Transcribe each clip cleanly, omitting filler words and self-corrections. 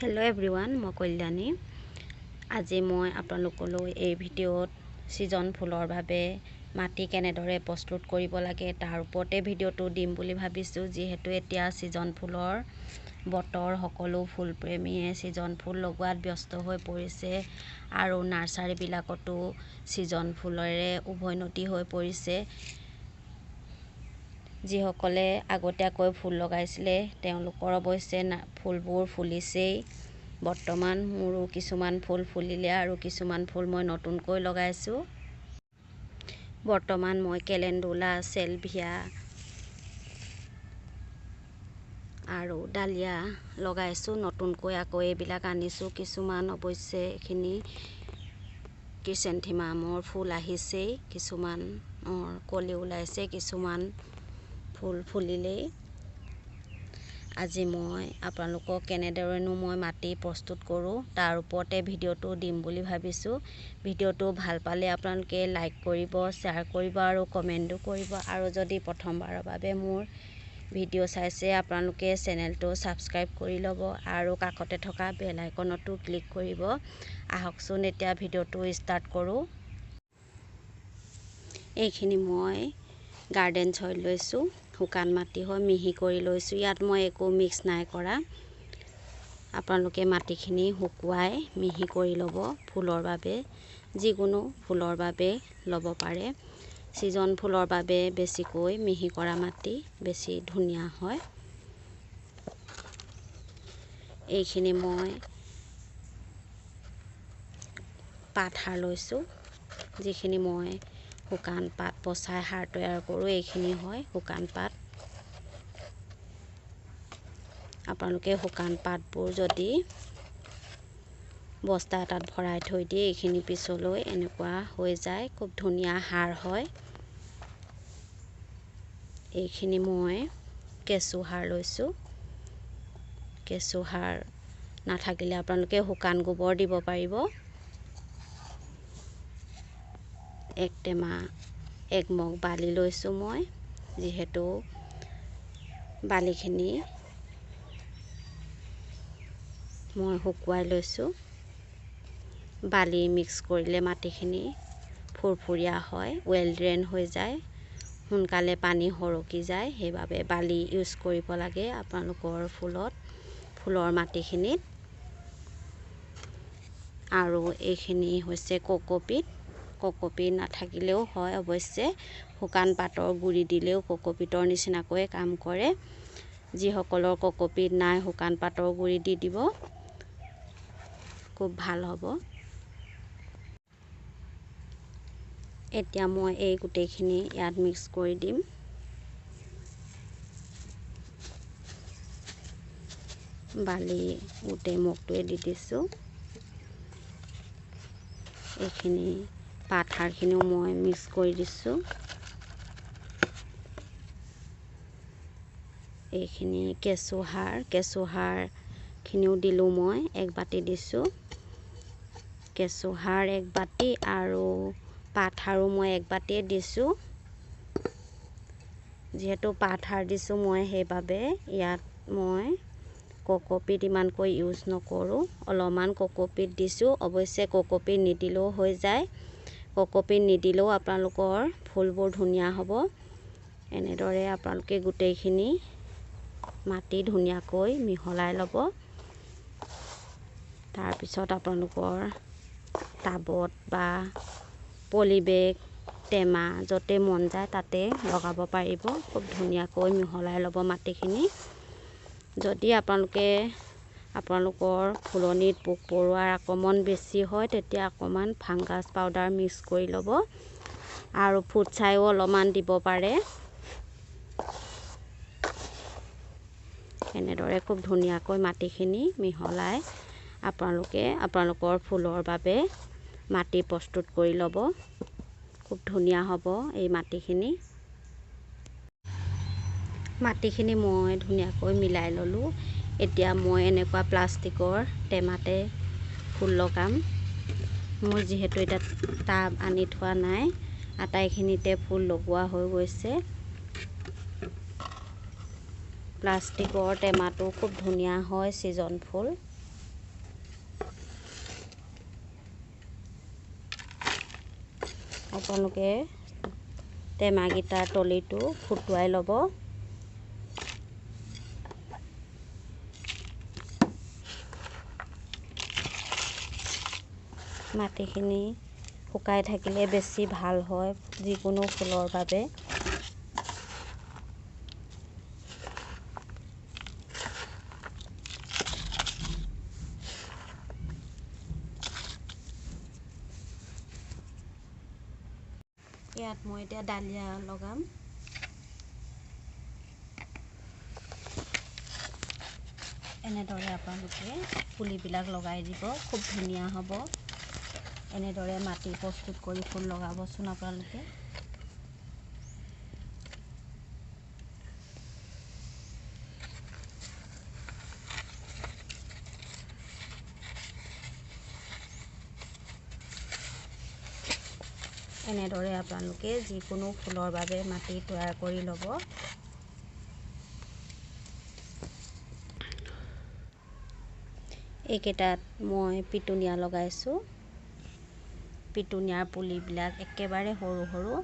Hello everyone, মই কল্যাণী। আজি মই আপোনালোকলৈ এই ভিডিঅ'ত সিজন ফুলৰ বাবে মাটি কেনেদৰে প্ৰস্তুত কৰিব লাগে তাৰ ওপৰতে ভিডিঅ'টো দিম বুলি ভাবিছোঁ। যিহেতু এতিয়া সিজন ফুলৰ বতৰ, সকলো ফুলপ্ৰেমীয়ে সিজন ফুল লগোৱাত ব্যস্ত হৈ পৰিছে আৰু নাৰ্চাৰীবিলাকতো সিজন ফুলেৰে উভৈনদী হৈ পৰিছে। যিসকলে আগতীয়াকৈ ফুল লগাইছিলে তেওঁলোকৰ অৱশ্যে ফুলবোৰ ফুলিছেই। বৰ্তমান মোৰো কিছুমান ফুল ফুলিলে আৰু কিছুমান ফুল মই নতুনকৈ লগাইছোঁ। বৰ্তমান মই কেলেণ্ডুলা, চেলভিয়া আৰু ডালিয়া লগাইছোঁ। নতুনকৈ আকৌ এইবিলাক আনিছোঁ। কিছুমান অৱশ্যে এইখিনি ক্ৰিচেন্থেমামৰ ফুল আহিছেই, কিছুমানৰ কলি ওলাইছে, কিছুমান ফুল ফুলিলেই। আজি মই আপোনালোকক কেনেদৰেনো মই মাটি প্ৰস্তুত কৰোঁ তাৰ ওপৰতে ভিডিঅ'টো দিম বুলি ভাবিছোঁ। ভিডিঅ'টো ভাল পালে আপোনালোকে লাইক কৰিব, শ্বেয়াৰ কৰিব আৰু কমেণ্টো কৰিব। আৰু যদি প্ৰথমবাৰৰ বাবে মোৰ ভিডিঅ' চাইছে আপোনালোকে চেনেলটো ছাবস্ক্ৰাইব কৰি ল'ব আৰু কাষতে থকা বেল আইকনতো ক্লিক কৰিব। আহকচোন এতিয়া ভিডিঅ'টো ষ্টাৰ্ট কৰোঁ। এইখিনি মই গাৰ্ডেন চইল লৈছোঁ, শুকান মাটি হয়, মিহি কৰি লৈছোঁ। ইয়াত মই একো মিক্স নাই কৰা। আপোনালোকে মাটিখিনি শুকুৱাই মিহি কৰি ল'ব। ফুলৰ বাবে যিকোনো ফুলৰ বাবে ল'ব পাৰে। সিজন ফুলৰ বাবে বেছিকৈ মিহি কৰা মাটি বেছি ধুনীয়া হয়। এইখিনি মই পাত সাৰ লৈছোঁ, যিখিনি মই শুকান পাত পচাই সাৰ তৈয়াৰ কৰোঁ। এইখিনি হয় শুকান পাত। আপোনালোকে শুকান পাতবোৰ যদি বস্তা এটাত ভৰাই থৈ দিয়ে, এইখিনি পিছলৈ এনেকুৱা হৈ যায়, খুব ধুনীয়া সাৰ হয়। এইখিনি মই কেঁচু সাৰ লৈছোঁ। কেঁচু সাৰ নাথাকিলে আপোনালোকে শুকান গোবৰ দিব পাৰিব। এক মগ বালি লৈছোঁ মই, যিহেতু বালিখিনি মই শুকুৱাই লৈছোঁ। বালি মিক্স কৰিলে মাটিখিনি ফুৰফুৰীয়া হয়, ৱেল ড্ৰেইন হৈ যায়, সোনকালে পানী সৰকি যায়। সেইবাবে বালি ইউজ কৰিব লাগে আপোনালোকৰ ফুলৰ মাটিখিনিত। আৰু এইখিনি হৈছে কোকোপিট। কোকোপিট নাথাকিলেও হয়, অৱশ্যে শুকান পাতৰ গুড়ি দিলেও কোকোপিটৰ নিচিনাকৈ কাম কৰে। যিসকলৰ কোকোপিট নাই, শুকান পাতৰ গুড়ি দি দিব, খুব ভাল হ'ব। এতিয়া মই এই গোটেইখিনি ইয়াত মিক্স কৰি দিম। বালি গোটেই মগটোৱে দি দিছোঁ। এইখিনি পাত সাৰখিনিও মই মিক্স কৰি দিছোঁ। এইখিনি কেঁচু সাৰখিনিও দিলোঁ মই, এক বাতি দিছোঁ। কেঁচু সাৰ এক বাতি আৰু পাত সাৰো মই এক বাতিয়ে দিছোঁ। যিহেতু পাত সাৰ দিছোঁ মই, সেইবাবে ইয়াত মই কোকোপিট ইমানকৈ ইউজ নকৰোঁ। অলপমান কোকোপিট দিছোঁ, অৱশ্যে কোকোপিট নিদিলেও হৈ যায়। কোকোপিট নিদিলেও আপোনালোকৰ ফুলবোৰ ধুনীয়া হ'ব। এনেদৰে আপোনালোকে গোটেইখিনি মাটি ধুনীয়াকৈ মিহলাই ল'ব। তাৰপিছত আপোনালোকৰ টাবত বা পলিবেগ, টেমা য'তে মন যায় তাতে লগাব পাৰিব। খুব ধুনীয়াকৈ মিহলাই ল'ব মাটিখিনি। যদি আপোনালোকৰ ফুলনিত পোক পৰুৱাৰ আক্ৰমণ বেছি হয়, তেতিয়া অকণমান ফাংগাছ পাউডাৰ মিক্স কৰি ল'ব আৰু ফুটছাইও অলপমান দিব পাৰে। এনেদৰে খুব ধুনীয়াকৈ মাটিখিনি মিহলাই আপোনালোকে আপোনালোকৰ ফুলৰ বাবে মাটি প্ৰস্তুত কৰি ল'ব। খুব ধুনীয়া হ'ব এই মাটিখিনি। মাটিখিনি মই ধুনীয়াকৈ মিলাই ল'লোঁ। এতিয়া মই এনেকুৱা প্লাষ্টিকৰ টেমাতে ফুল লগাম। মোৰ যিহেতু এতিয়া টাব আনি থোৱা নাই, আটাইখিনিতে ফুল লগোৱা হৈ গৈছে। প্লাষ্টিকৰ টেমাটো খুব ধুনীয়া হয় সিজন ফুল। আপোনালোকে টেমাকেইটাৰ তলিটো ফুটুৱাই ল'ব। মাটিখিনি শুকাই থাকিলে বেছি ভাল হয় যিকোনো ফুলৰ বাবে। ইয়াত মই এতিয়া ডালিয়া লগাম। এনেদৰে আপোনালোকে পুলিবিলাক লগাই দিব, খুব ধুনীয়া হ'ব। এনেদৰে মাটি প্ৰস্তুত কৰি ফুল লগাবচোন আপোনালোকে। এনেদৰে আপোনালোকে যিকোনো ফুলৰ বাবে মাটি তৈয়াৰ কৰি ল'ব। এইকেইটাত মই পিটুনিয়া লগাইছোঁ। পিটুনিয়াৰ পুলিবিলাক একেবাৰে সৰু সৰু।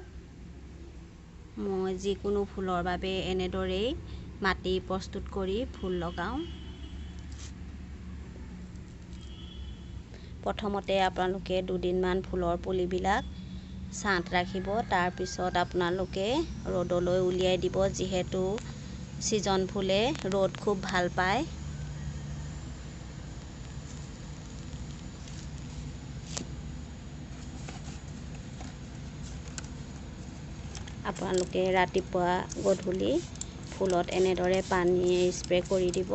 মই যিকোনো ফুলৰ বাবে এনেদৰেই মাটি প্ৰস্তুত কৰি ফুল লগাওঁ। প্ৰথমতে আপোনালোকে দুদিনমান ফুলৰ পুলিবিলাক ছাঁত ৰাখিব। তাৰপিছত আপোনালোকে ৰ'দলৈ উলিয়াই দিব, যিহেতু ছিজন ফুলে ৰ'দ খুব ভাল পায়। আপোনালোকে ৰাতিপুৱা গধূলি ফুলত এনেদৰে পানী স্প্ৰে কৰি দিব,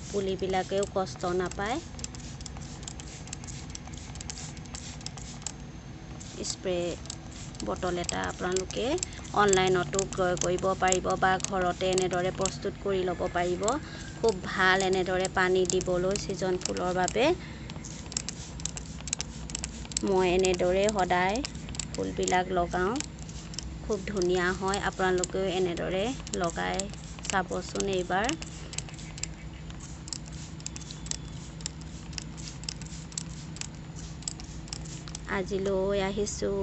পুলিবিলাকেও কষ্ট নাপায়। স্প্ৰে বটল এটা আপোনালোকে অনলাইনতো ক্ৰয় কৰিব পাৰিব বা ঘৰতে এনেদৰে প্ৰস্তুত কৰি ল'ব পাৰিব। খুব ভাল এনেদৰে পানী দিবলৈ ছিজন ফুলৰ বাবে। মই এনেদৰে সদায় ফুলবিলাক লগাওঁ, খুব ধুনীয়া হয়। আপোনালোকেও এনেদৰে লগাই চাবচোন এইবাৰ। আজিলৈ আহিছোঁ।